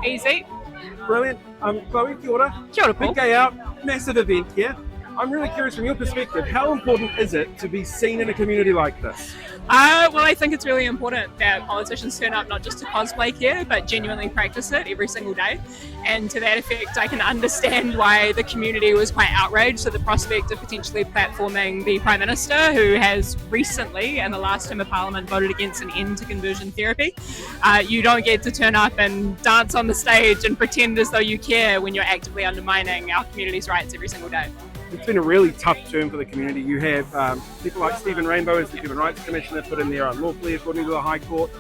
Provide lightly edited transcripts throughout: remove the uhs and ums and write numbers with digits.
Easy. Brilliant. Chloe, kia ora. Kia ora, Paul. Big day out, massive event here. I'm really curious from your perspective, how important is it to be seen in a community like this? Well, I think it's really important that politicians turn up not just to cosplay here, but genuinely practice it every single day. And to that effect, I can understand why the community was quite outraged at the prospect of potentially platforming the Prime Minister, who has recently, in the last term of Parliament, voted against an end to conversion therapy. You don't get to turn up and dance on the stage and pretend as though you care when you're actively undermining our community's rights every single day. It's been a really tough term for the community. You have people like Stephen Rainbow as the Human Rights Commissioner put in there unlawfully according to the High Court.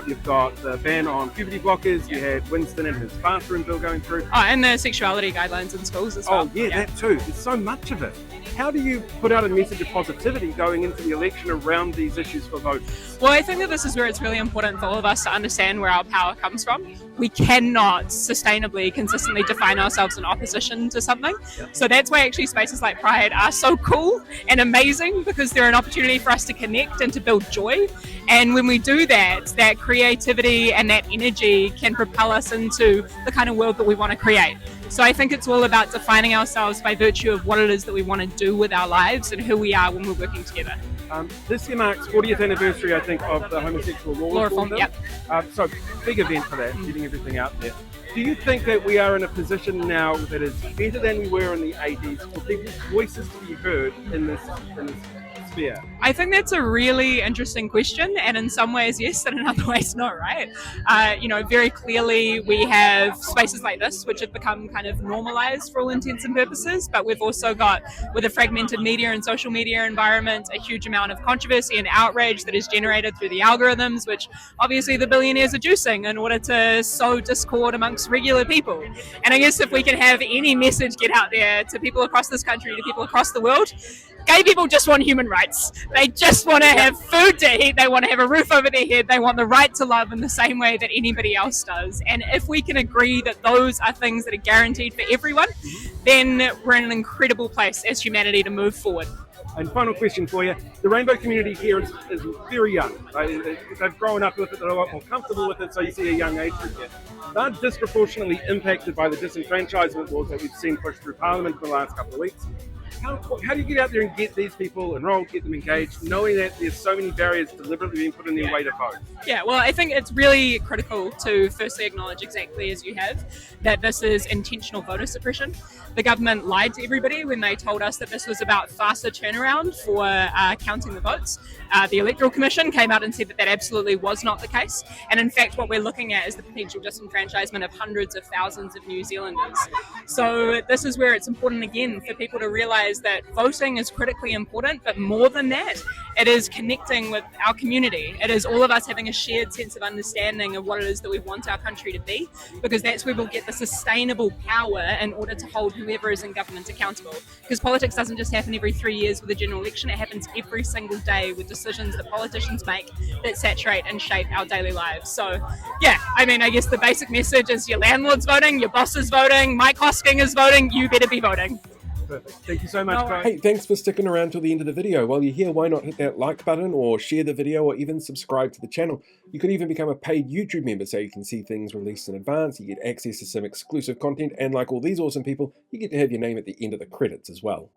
You've got the ban on puberty blockers. You had Winston and his bathroom bill going through. Oh, and the sexuality guidelines in schools as well. Oh yeah, that too. There's so much of it. How do you put out a message of positivity going into the election around these issues for voters? Well, I think that this is where it's really important for all of us to understand where our power comes from. We cannot sustainably, consistently define ourselves in opposition to something. So that's why actually spaces like Pride are so cool and amazing, because they're an opportunity for us to connect and to build joy. And when we do that, that creativity and that energy can propel us into the kind of world that we want to create. So I think it's all about defining ourselves by virtue of what it is that we want to do with our lives and who we are when we're working together. This year marks 40th anniversary, I think, of the homosexual law reform bill. Yep. So big event for that, getting everything out there. Do you think that we are in a position now that is better than we were in the 80s for people's voices to be heard in this sphere? I think that's a really interesting question, and in some ways yes, and in other ways not, right? Very clearly we have spaces like this which have become kind of normalized for all intents and purposes, but we've also got, with a fragmented media and social media environment, a huge amount of controversy and outrage that is generated through the algorithms, which obviously the billionaires are juicing in order to sow discord amongst regular people. And I guess if we can have any message get out there to people across this country, to people across the world, gay people just want human rights. They just want to have food to eat. They want to have a roof over their head. They want the right to love in the same way that anybody else does. And if we can agree that those are things that are guaranteed for everyone, then we're in an incredible place as humanity to move forward. And final question for you. The rainbow community here is very young. They've grown up with it, they're a lot more comfortable with it, so you see a young age group here. They're disproportionately impacted by the disenfranchisement laws that we've seen pushed through Parliament for the last couple of weeks. How do you get out there and get these people enrolled, get them engaged, knowing that there's so many barriers deliberately being put in their way to vote? Yeah, well, I think it's really critical to firstly acknowledge, exactly as you have, that this is intentional voter suppression. The government lied to everybody when they told us that this was about faster turnaround for counting the votes. The Electoral Commission came out and said that that absolutely was not the case. And in fact, what we're looking at is the potential disenfranchisement of hundreds of thousands of New Zealanders. So this is where it's important, again, for people to realise that voting is critically important, but more than that, it is connecting with our community. It is all of us having a shared sense of understanding of what it is that we want our country to be, because that's where we'll get the sustainable power in order to hold whoever is in government accountable. Because politics doesn't just happen every 3 years with a general election, it happens every single day with decisions that politicians make that saturate and shape our daily lives. So yeah, I guess the basic message is your landlord's voting, your boss is voting, Mike Hosking is voting, you better be voting. Perfect. Thank you so much, Chloe. Hey, thanks for sticking around till the end of the video. While you're here, why not hit that like button or share the video or even subscribe to the channel. You could even become a paid YouTube member so you can see things released in advance, you get access to some exclusive content, and like all these awesome people, you get to have your name at the end of the credits as well.